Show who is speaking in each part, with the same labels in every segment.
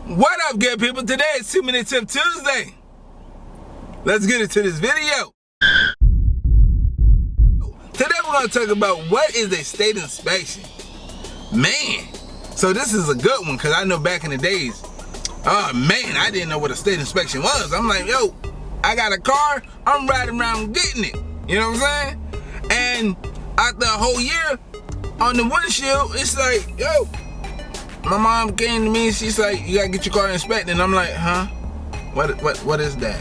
Speaker 1: What up, good people? Today is 2-Minute Tip Tuesday. Let's get into this video. Today we're going to talk about what is a state inspection. Man, so this is a good one because I know back in the days, oh man, I didn't know what a state inspection was. I'm like, yo, I got a car, I'm riding around getting it. You know what I'm saying? And after a whole year on the windshield, it's like, yo, my mom came to me and she's like, you gotta get your car inspected. And I'm like, huh? What is that?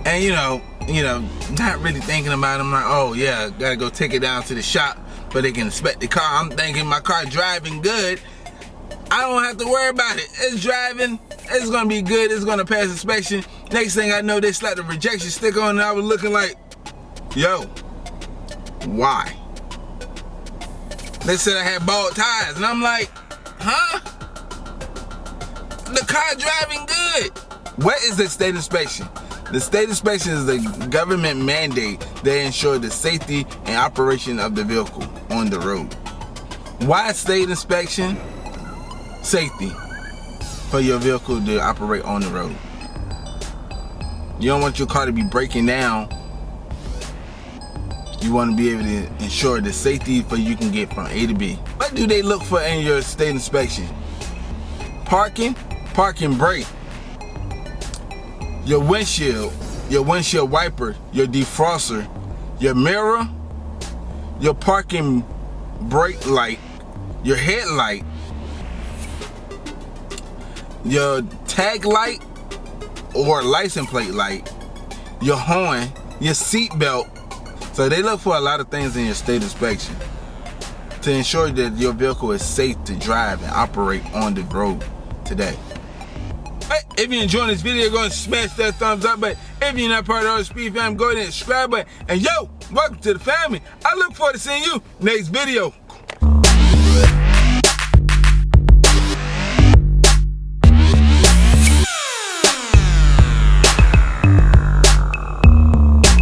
Speaker 1: And you know, not really thinking about it. I'm like, oh yeah, gotta go take it down to the shop so they can inspect the car. I'm thinking my car driving good. I don't have to worry about it. It's driving, it's gonna be good, it's gonna pass inspection. Next thing I know, they slapped the rejection sticker on and I was looking like, yo, why? They said I had bald tires, and I'm like, huh? The car driving good. What is the state inspection? The state inspection is the government mandate that ensures the safety and operation of the vehicle on the road. Why state inspection? Safety for your vehicle to operate on the road. You don't want your car to be breaking down. You want to be able to ensure the safety for you can get from A to B. What do they look for in your state inspection? Parking brake, your windshield wiper, your defroster, your mirror, your parking brake light, your headlight, your tag light or license plate light, your horn, your seat belt. So they look for a lot of things in your state inspection to ensure that your vehicle is safe to drive and operate on the road today. But if you're enjoying this video, go and smash that thumbs up button. If you're not part of the ArtOfSpeedd family, go ahead and subscribe button. And yo, welcome to the family. I look forward to seeing you next video.